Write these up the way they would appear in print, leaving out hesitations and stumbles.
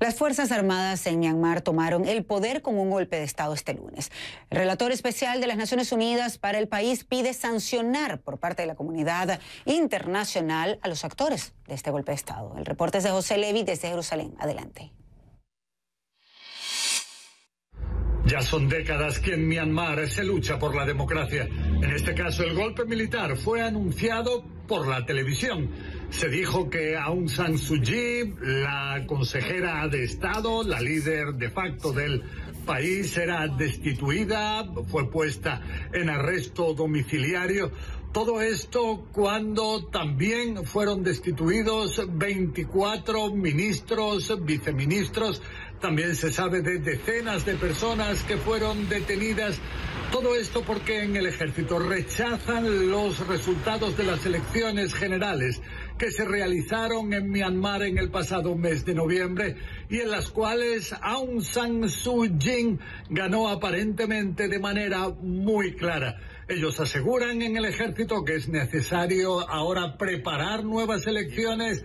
Las Fuerzas Armadas en Myanmar tomaron el poder con un golpe de Estado este lunes. El relator especial de las Naciones Unidas para el país pide sancionar por parte de la comunidad internacional a los actores de este golpe de Estado. El reporte es de José Levi desde Jerusalén. Adelante. Ya son décadas que en Myanmar se lucha por la democracia. En este caso, el golpe militar fue anunciado por la televisión. Se dijo que Aung San Suu Kyi, la consejera de Estado, la líder de facto del país, era destituida, fue puesta en arresto domiciliario. Todo esto cuando también fueron destituidos 24 ministros, viceministros. También se sabe de decenas de personas que fueron detenidas. Todo esto porque en el ejército rechazan los resultados de las elecciones generales que se realizaron en Myanmar en el pasado mes de noviembre y en las cuales Aung San Suu Kyi ganó aparentemente de manera muy clara. Ellos aseguran en el ejército que es necesario ahora preparar nuevas elecciones,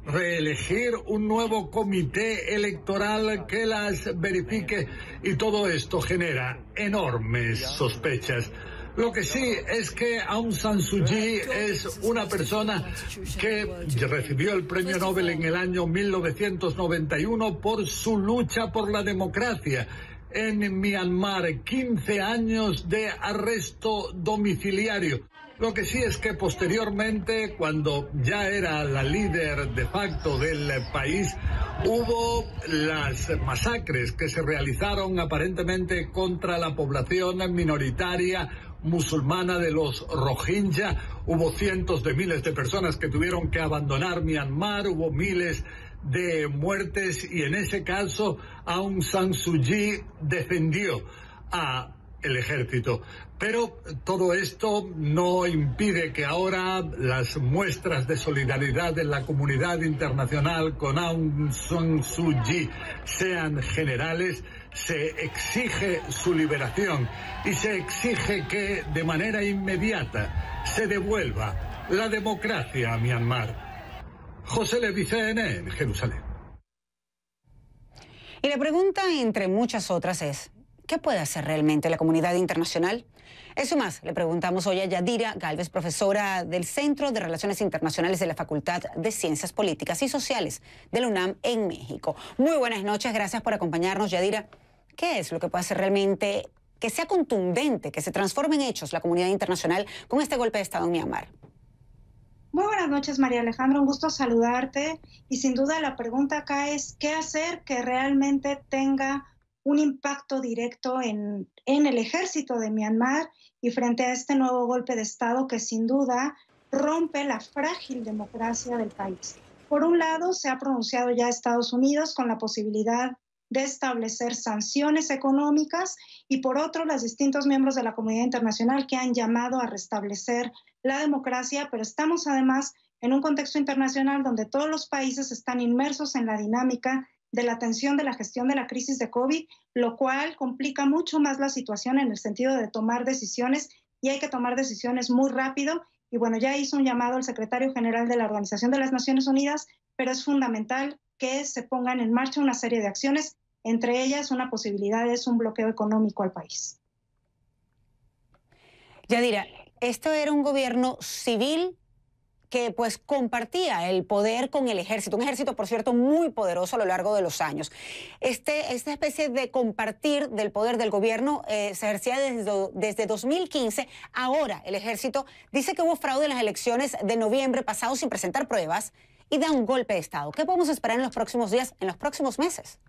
reelegir un nuevo comité electoral que las verifique, y todo esto genera enormes sospechas. Lo que sí es que Aung San Suu Kyi es una persona que recibió el premio Nobel en el año 1991 por su lucha por la democracia en Myanmar, 15 años de arresto domiciliario. Lo que sí es que posteriormente, cuando ya era la líder de facto del país, hubo las masacres que se realizaron aparentemente contra la población minoritaria musulmana de los Rohingya. Hubo cientos de miles de personas que tuvieron que abandonar Myanmar, hubo miles de muertes y en ese caso Aung San Suu Kyi defendió a el ejército. Pero todo esto no impide que ahora las muestras de solidaridad de la comunidad internacional con Aung San Suu Kyi sean generales. Se exige su liberación y se exige que de manera inmediata se devuelva la democracia a Myanmar. José Levi, CNN, Jerusalén. Y la pregunta, entre muchas otras, es: ¿qué puede hacer realmente la comunidad internacional? Eso más, le preguntamos hoy a Yadira Gálvez, profesora del Centro de Relaciones Internacionales de la Facultad de Ciencias Políticas y Sociales de la UNAM en México. Muy buenas noches, gracias por acompañarnos, Yadira. ¿Qué es lo que puede hacer realmente que sea contundente, que se transforme en hechos la comunidad internacional con este golpe de Estado en Myanmar? Muy buenas noches, María Alejandra, un gusto saludarte. Y sin duda la pregunta acá es: ¿qué hacer que realmente tenga un impacto directo en el ejército de Myanmar y frente a este nuevo golpe de Estado que sin duda rompe la frágil democracia del país? Por un lado, se ha pronunciado ya Estados Unidos con la posibilidad de establecer sanciones económicas, y por otro, los distintos miembros de la comunidad internacional que han llamado a restablecer la democracia, pero estamos además en un contexto internacional donde todos los países están inmersos en la dinámica de la atención de la gestión de la crisis de COVID, lo cual complica mucho más la situación en el sentido de tomar decisiones, y hay que tomar decisiones muy rápido. Y bueno, ya hizo un llamado el secretario general de la Organización de las Naciones Unidas, pero es fundamental que se pongan en marcha una serie de acciones, entre ellas una posibilidad es un bloqueo económico al país. Yadira, esto era un gobierno civil que pues compartía el poder con el ejército, un ejército, por cierto, muy poderoso a lo largo de los años. Esta especie de compartir del poder del gobierno se ejercía desde 2015. Ahora el ejército dice que hubo fraude en las elecciones de noviembre pasado sin presentar pruebas y da un golpe de Estado. ¿Qué podemos esperar en los próximos días, en los próximos meses?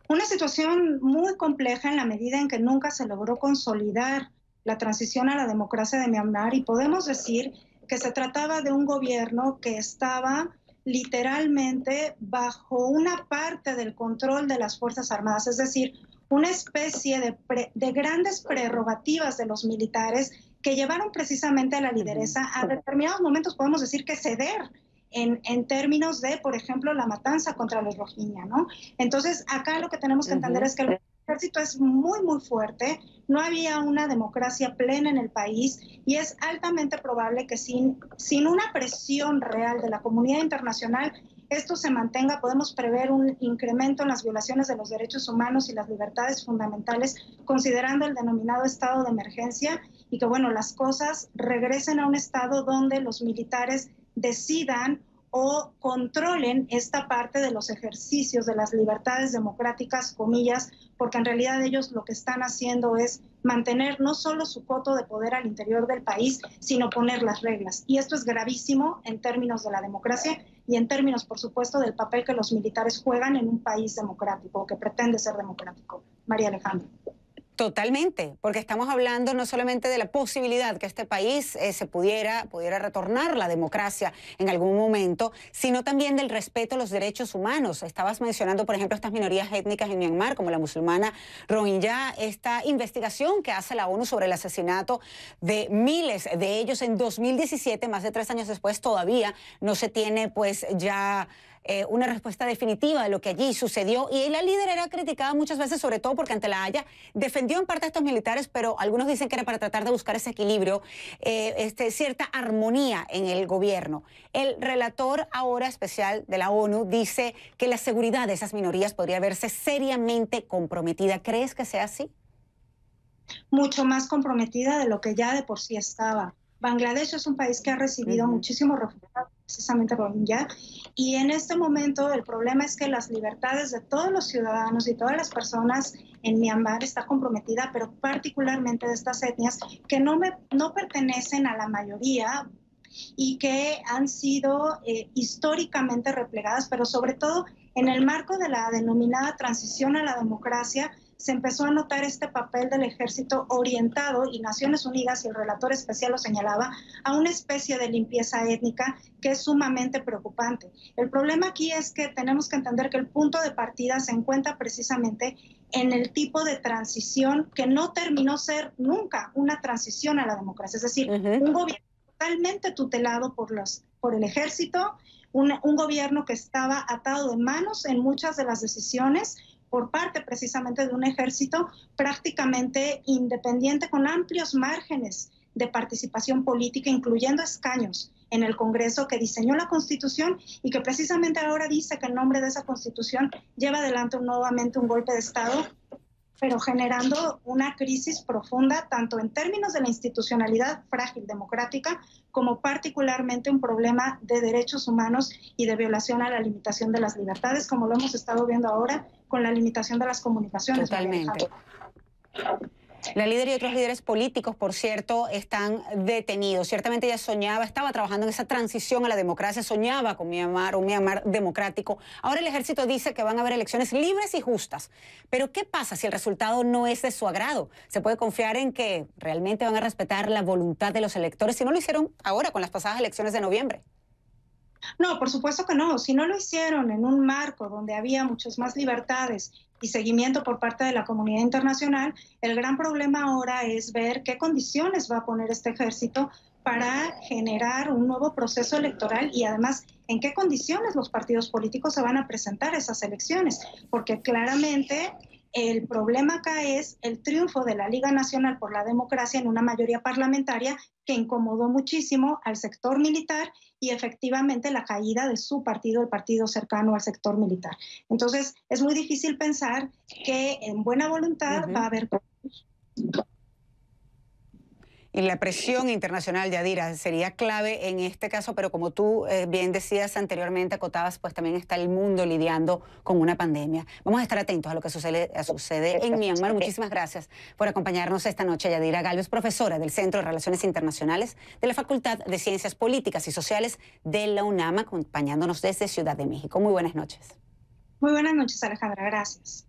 Una situación muy compleja en la medida en que nunca se logró consolidar la transición a la democracia de Myanmar, y podemos decir que se trataba de un gobierno que estaba literalmente bajo una parte del control de las Fuerzas Armadas, es decir, una especie de grandes prerrogativas de los militares que llevaron precisamente a la lideresa a determinados momentos, podemos decir que ceder en términos de, por ejemplo, la matanza contra los Rohingya, ¿no? Entonces, acá lo que tenemos que entender es que el ejército es muy, muy fuerte, no había una democracia plena en el país, y es altamente probable que sin una presión real de la comunidad internacional, esto se mantenga, podemos prever un incremento en las violaciones de los derechos humanos y las libertades fundamentales, considerando el denominado estado de emergencia, y que, bueno, las cosas regresen a un estado donde los militares decidan o controlen esta parte de los ejercicios de las libertades democráticas, comillas, porque en realidad ellos lo que están haciendo es mantener no solo su coto de poder al interior del país, sino poner las reglas. Y esto es gravísimo en términos de la democracia y en términos, por supuesto, del papel que los militares juegan en un país democrático, o que pretende ser democrático. María Alejandra. Totalmente, porque estamos hablando no solamente de la posibilidad que este país se pudiera retornar la democracia en algún momento, sino también del respeto a los derechos humanos. Estabas mencionando, por ejemplo, estas minorías étnicas en Myanmar, como la musulmana Rohingya, esta investigación que hace la ONU sobre el asesinato de miles de ellos en 2017, más de 3 años después, todavía no se tiene pues ya una respuesta definitiva de lo que allí sucedió, y la líder era criticada muchas veces, sobre todo porque ante la Haya defendió en parte a estos militares, pero algunos dicen que era para tratar de buscar ese equilibrio, cierta armonía en el gobierno. El relator ahora especial de la ONU dice que la seguridad de esas minorías podría verse seriamente comprometida. ¿Crees que sea así? Mucho más comprometida de lo que ya de por sí estaba. Bangladesh es un país que ha recibido muchísimos refugiados, precisamente Rohingya, y en este momento el problema es que las libertades de todos los ciudadanos y todas las personas en Myanmar está comprometida, pero particularmente de estas etnias que no pertenecen a la mayoría y que han sido históricamente replegadas, pero sobre todo en el marco de la denominada transición a la democracia, se empezó a notar este papel del ejército orientado, y Naciones Unidas y el relator especial lo señalaba, a una especie de limpieza étnica que es sumamente preocupante. El problema aquí es que tenemos que entender que el punto de partida se encuentra precisamente en el tipo de transición que no terminó ser nunca una transición a la democracia, es decir, un gobierno totalmente tutelado por el ejército, un gobierno que estaba atado de manos en muchas de las decisiones, por parte precisamente de un ejército prácticamente independiente, con amplios márgenes de participación política, incluyendo escaños en el Congreso, que diseñó la Constitución y que precisamente ahora dice que en nombre de esa Constitución lleva adelante nuevamente un golpe de Estado, pero generando una crisis profunda, tanto en términos de la institucionalidad frágil democrática, como particularmente un problema de derechos humanos y de violación a la limitación de las libertades, como lo hemos estado viendo ahora con la limitación de las comunicaciones. Totalmente. La líder y otros líderes políticos, por cierto, están detenidos. Ciertamente ella soñaba, estaba trabajando en esa transición a la democracia, soñaba con Myanmar, un Myanmar democrático. Ahora el ejército dice que van a haber elecciones libres y justas. Pero ¿qué pasa si el resultado no es de su agrado? ¿Se puede confiar en que realmente van a respetar la voluntad de los electores si no lo hicieron ahora con las pasadas elecciones de noviembre? No, por supuesto que no. Si no lo hicieron en un marco donde había muchas más libertades y seguimiento por parte de la comunidad internacional, el gran problema ahora es ver qué condiciones va a poner este ejército para generar un nuevo proceso electoral, y además en qué condiciones los partidos políticos se van a presentar a esas elecciones, porque claramente el problema acá es el triunfo de la Liga Nacional por la Democracia en una mayoría parlamentaria que incomodó muchísimo al sector militar, y efectivamente la caída de su partido, el partido cercano al sector militar. Entonces, es muy difícil pensar que en buena voluntad va a haber... Y la presión internacional, Yadira, sería clave en este caso, pero como tú bien decías anteriormente, acotabas, pues también está el mundo lidiando con una pandemia. Vamos a estar atentos a lo que sucede en Myanmar. Muchísimas gracias por acompañarnos esta noche, Yadira Galvez, profesora del Centro de Relaciones Internacionales de la Facultad de Ciencias Políticas y Sociales de la UNAM, acompañándonos desde Ciudad de México. Muy buenas noches. Muy buenas noches, Alejandra. Gracias.